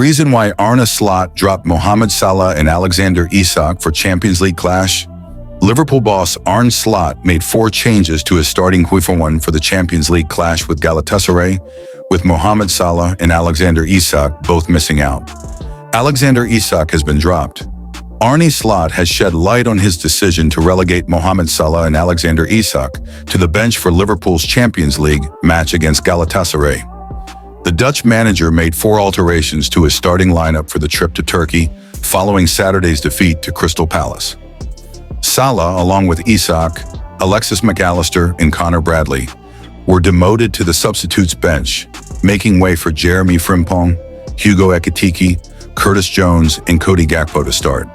Reason why Arne Slot dropped Mohamed Salah and Alexander Isak for Champions League clash? Liverpool boss Arne Slot made 4 changes to his starting 11 for the Champions League clash with Galatasaray, with Mohamed Salah and Alexander Isak both missing out. Alexander Isak has been dropped. Arne Slot has shed light on his decision to relegate Mohamed Salah and Alexander Isak to the bench for Liverpool's Champions League match against Galatasaray. The Dutch manager made 4 alterations to his starting lineup for the trip to Turkey following Saturday's defeat to Crystal Palace. Salah, along with Isak, Alexis McAllister, and Connor Bradley, were demoted to the substitutes bench, making way for Jeremy Frimpong, Hugo Ekitike, Curtis Jones, and Cody Gakpo to start.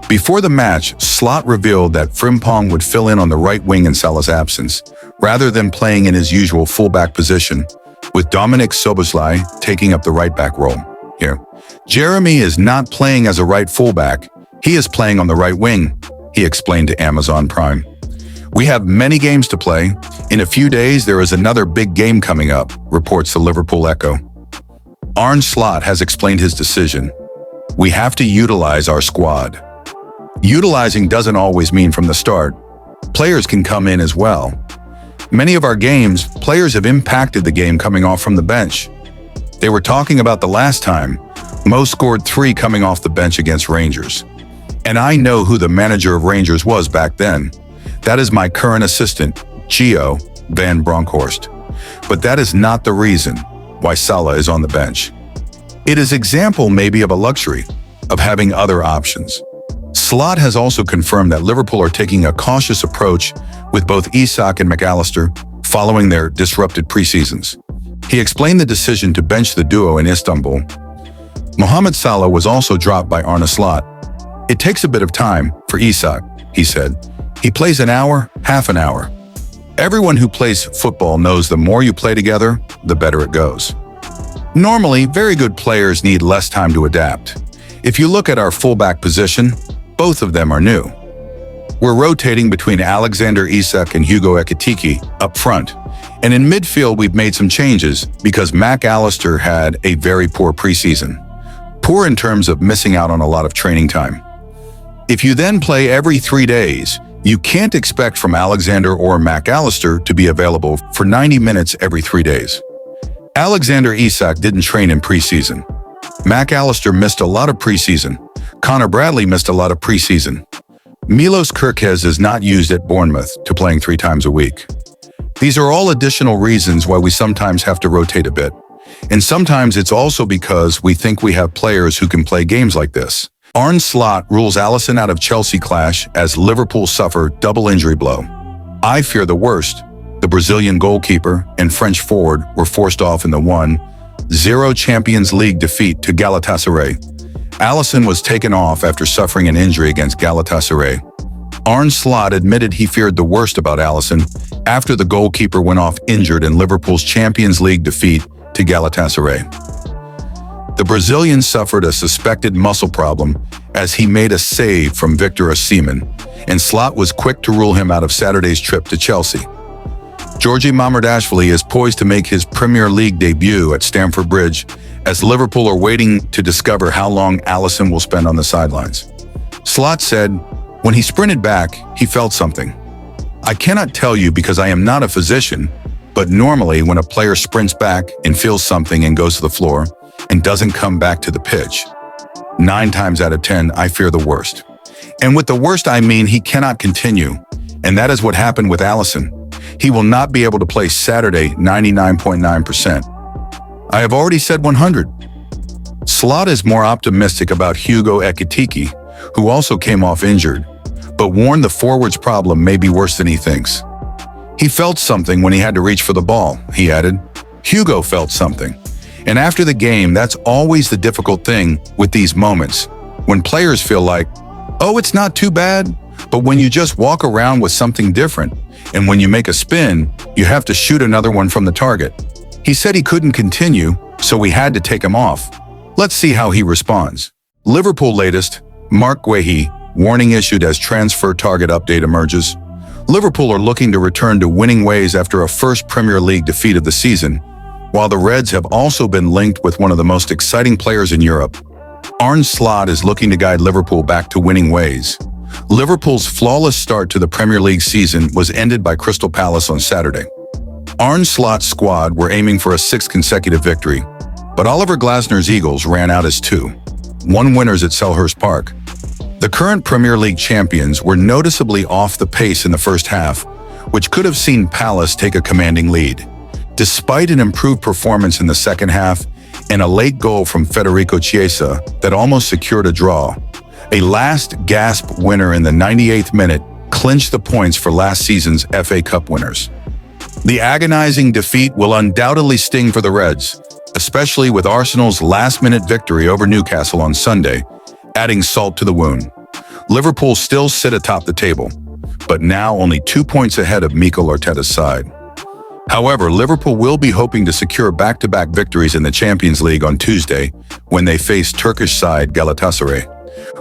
Before the match, Slot revealed that Frimpong would fill in on the right wing in Salah's absence, rather than playing in his usual fullback position, with Dominik Szoboszlai taking up the right-back role. Here, Jeremy is not playing as a right fullback, he is playing on the right wing, he explained to Amazon Prime. We have many games to play. In a few days, there is another big game coming up, reports the Liverpool Echo. Arne Slot has explained his decision. We have to utilize our squad. Utilizing doesn't always mean from the start. Players can come in as well. Many of our games, players have impacted the game coming off from the bench. They were talking about the last time. Mo scored 3 coming off the bench against Rangers. And I know who the manager of Rangers was back then. That is my current assistant, Gio van Bronckhorst. But that is not the reason why Salah is on the bench. It is example maybe of a luxury, of having other options. Slot has also confirmed that Liverpool are taking a cautious approach with both Isak and McAllister following their disrupted preseasons. He explained the decision to bench the duo in Istanbul. Mohamed Salah was also dropped by Arne Slot. It takes a bit of time for Isak, he said. He plays an hour, half an hour. Everyone who plays football knows the more you play together, the better it goes. Normally, very good players need less time to adapt. If you look at our fullback position, both of them are new. We're rotating between Alexander Isak and Hugo Ekitike up front. And in midfield, we've made some changes because McAllister had a very poor preseason. Poor in terms of missing out on a lot of training time. If you then play every 3 days, you can't expect from Alexander or McAllister to be available for 90 minutes every 3 days. Alexander Isak didn't train in preseason. McAllister missed a lot of preseason. Connor Bradley missed a lot of preseason. Milos Kerkez is not used at Bournemouth to playing 3 times a week. These are all additional reasons why we sometimes have to rotate a bit. And sometimes it's also because we think we have players who can play games like this. Arne Slot rules Alisson out of Chelsea clash as Liverpool suffer double injury blow. I fear the worst. The Brazilian goalkeeper and French forward were forced off in the 1-0 Champions League defeat to Galatasaray. Alisson was taken off after suffering an injury against Galatasaray. Arne Slot admitted he feared the worst about Alisson after the goalkeeper went off injured in Liverpool's Champions League defeat to Galatasaray. The Brazilian suffered a suspected muscle problem as he made a save from Victor Osimhen, and Slot was quick to rule him out of Saturday's trip to Chelsea. Georgi Mamardashvili is poised to make his Premier League debut at Stamford Bridge as Liverpool are waiting to discover how long Alisson will spend on the sidelines. Slot said, when he sprinted back, he felt something. I cannot tell you because I am not a physician, but normally when a player sprints back and feels something and goes to the floor and doesn't come back to the pitch, 9 times out of 10, I fear the worst. And with the worst, I mean he cannot continue. And that is what happened with Alisson. He will not be able to play Saturday 99.9%. I have already said 100. Slot is more optimistic about Hugo Ekitike, who also came off injured, but warned the forward's problem may be worse than he thinks. He felt something when he had to reach for the ball, he added. Hugo felt something. And after the game, that's always the difficult thing with these moments, when players feel like, oh, it's not too bad, but when you just walk around with something different, and when you make a spin, you have to shoot another one from the target. He said he couldn't continue, so we had to take him off. Let's see how he responds. Liverpool latest, Mark Guehi, warning issued as transfer target update emerges. Liverpool are looking to return to winning ways after a first Premier League defeat of the season, while the Reds have also been linked with one of the most exciting players in Europe. Arne Slot is looking to guide Liverpool back to winning ways. Liverpool's flawless start to the Premier League season was ended by Crystal Palace on Saturday. Arne Slot's squad were aiming for a sixth consecutive victory, but Oliver Glasner's Eagles ran out as 2-1 winners at Selhurst Park. The current Premier League champions were noticeably off the pace in the first half, which could have seen Palace take a commanding lead. Despite an improved performance in the second half and a late goal from Federico Chiesa that almost secured a draw, a last-gasp winner in the 98th minute clinched the points for last season's FA Cup winners. The agonizing defeat will undoubtedly sting for the Reds, especially with Arsenal's last-minute victory over Newcastle on Sunday, adding salt to the wound. Liverpool still sit atop the table, but now only 2 points ahead of Mikel Arteta's side. However, Liverpool will be hoping to secure back-to-back victories in the Champions League on Tuesday when they face Turkish side Galatasaray.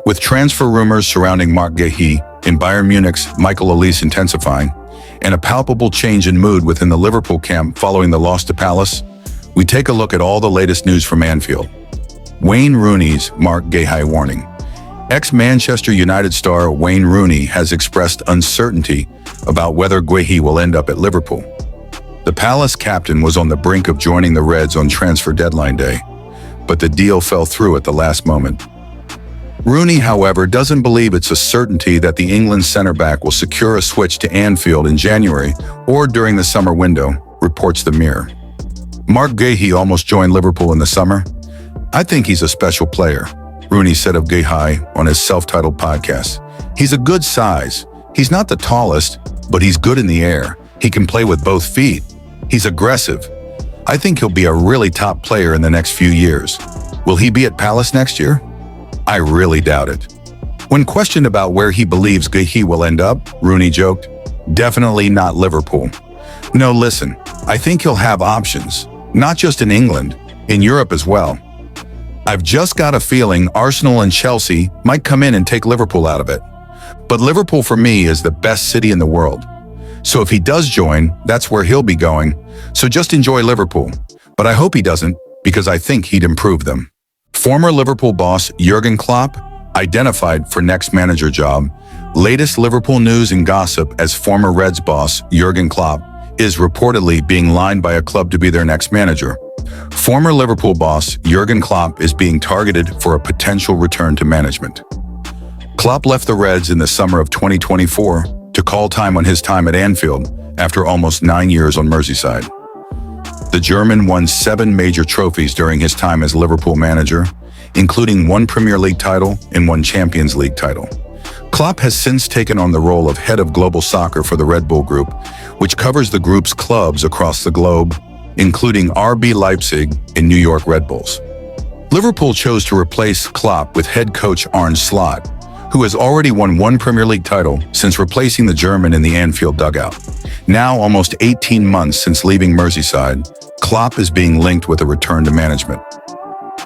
With transfer rumors surrounding Marc Guéhi and Bayern Munich's Michael Olise intensifying, and a palpable change in mood within the Liverpool camp following the loss to Palace, we take a look at all the latest news from Anfield. Wayne Rooney's Marc Guéhi warning. Ex-Manchester United star Wayne Rooney has expressed uncertainty about whether Guéhi will end up at Liverpool. The Palace captain was on the brink of joining the Reds on transfer deadline day, but the deal fell through at the last moment. Rooney, however, doesn't believe it's a certainty that the England centre-back will secure a switch to Anfield in January or during the summer window, reports the Mirror. Marc Guéhi almost joined Liverpool in the summer. I think he's a special player, Rooney said of Guéhi on his self-titled podcast. He's a good size. He's not the tallest, but he's good in the air. He can play with both feet. He's aggressive. I think he'll be a really top player in the next few years. Will he be at Palace next year? I really doubt it. When questioned about where he believes Guéhi will end up, Rooney joked, "Definitely not Liverpool. No, listen, I think he'll have options, not just in England, in Europe as well. I've just got a feeling Arsenal and Chelsea might come in and take Liverpool out of it. But Liverpool for me is the best city in the world. So if he does join, that's where he'll be going. So just enjoy Liverpool. But I hope he doesn't, because I think he'd improve them." Former Liverpool boss Jurgen Klopp identified for next manager job. Latest Liverpool news and gossip as former Reds boss Jurgen Klopp is reportedly being lined by a club to be their next manager. Former Liverpool boss Jurgen Klopp is being targeted for a potential return to management. Klopp left the Reds in the summer of 2024 to call time on his time at Anfield after almost 9 years on Merseyside. The German won 7 major trophies during his time as Liverpool manager, including 1 Premier League title and 1 Champions League title. Klopp has since taken on the role of head of global soccer for the Red Bull Group, which covers the group's clubs across the globe, including RB Leipzig and New York Red Bulls. Liverpool chose to replace Klopp with head coach Arne Slot, who has already won 1 Premier League title since replacing the German in the Anfield dugout. Now, almost 18 months since leaving Merseyside, Klopp is being linked with a return to management.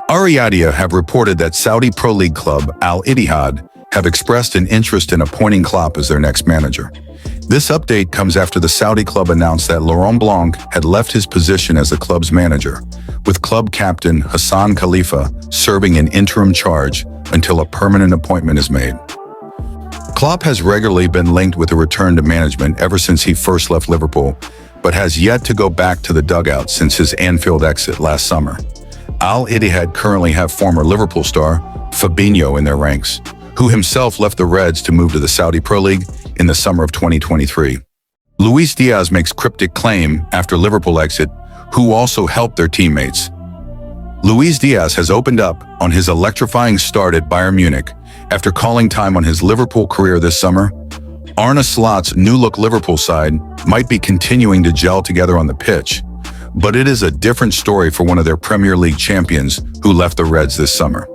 Al-Riyadiyah have reported that Saudi Pro League club Al Ittihad have expressed an interest in appointing Klopp as their next manager. This update comes after the Saudi club announced that Laurent Blanc had left his position as the club's manager, with club captain Hassan Khalifa serving in interim charge until a permanent appointment is made. Klopp has regularly been linked with a return to management ever since he first left Liverpool, but has yet to go back to the dugout since his Anfield exit last summer. Al Ittihad currently have former Liverpool star Fabinho in their ranks, who himself left the Reds to move to the Saudi Pro League in the summer of 2023. Luis Diaz makes cryptic claim after Liverpool exit, who also helped their teammates. Luis Diaz has opened up on his electrifying start at Bayern Munich after calling time on his Liverpool career this summer. Arne Slot's new-look Liverpool side might be continuing to gel together on the pitch, but it is a different story for one of their Premier League champions who left the Reds this summer.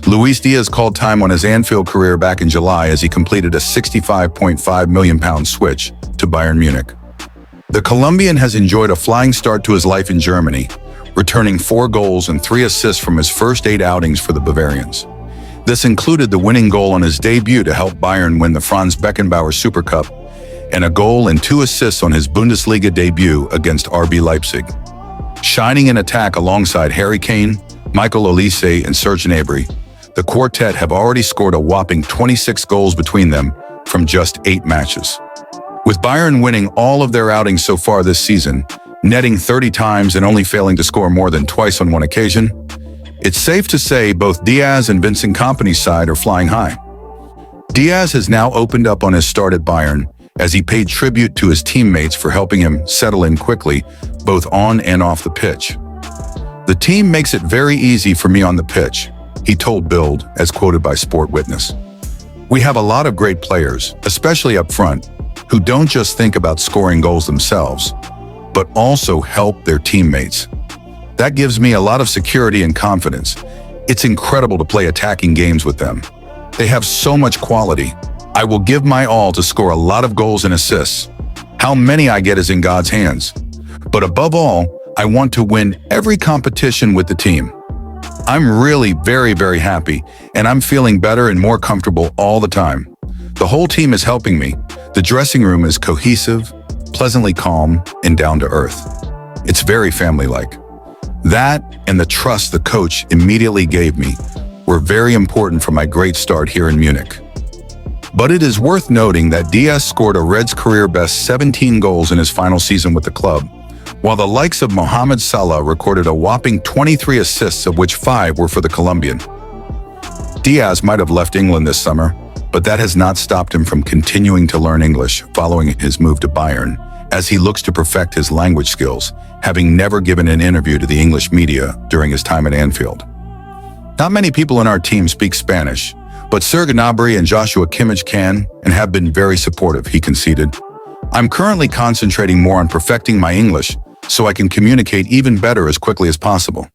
Luis Diaz called time on his Anfield career back in July as he completed a £65.5 million switch to Bayern Munich. The Colombian has enjoyed a flying start to his life in Germany, returning 4 goals and 3 assists from his first 8 outings for the Bavarians. This included the winning goal on his debut to help Bayern win the Franz Beckenbauer Super Cup, and a goal and 2 assists on his Bundesliga debut against RB Leipzig. Shining in attack alongside Harry Kane, Michael Olise, and Serge Gnabry, the quartet have already scored a whopping 26 goals between them from just 8 matches. With Bayern winning all of their outings so far this season, netting 30 times and only failing to score more than twice on one occasion, it's safe to say both Diaz and Vincent Kompany's side are flying high. Diaz has now opened up on his start at Bayern as he paid tribute to his teammates for helping him settle in quickly, both on and off the pitch. "The team makes it very easy for me on the pitch," he told Bild, as quoted by Sport Witness. "We have a lot of great players, especially up front, who don't just think about scoring goals themselves, but also help their teammates. That gives me a lot of security and confidence. It's incredible to play attacking games with them. They have so much quality. I will give my all to score a lot of goals and assists. How many I get is in God's hands. But above all, I want to win every competition with the team. I'm really very, very happy, and I'm feeling better and more comfortable all the time. The whole team is helping me. The dressing room is cohesive, pleasantly calm, and down to earth. It's very family-like. That and the trust the coach immediately gave me were very important for my great start here in Munich." But it is worth noting that Diaz scored a Reds career-best 17 goals in his final season with the club, while the likes of Mohamed Salah recorded a whopping 23 assists, of which 5 were for the Colombian. Diaz might have left England this summer, but that has not stopped him from continuing to learn English following his move to Bayern, as he looks to perfect his language skills, having never given an interview to the English media during his time at Anfield. "Not many people in our team speak Spanish, but Serge Gnabry and Joshua Kimmich can and have been very supportive," he conceded. "I'm currently concentrating more on perfecting my English so I can communicate even better as quickly as possible."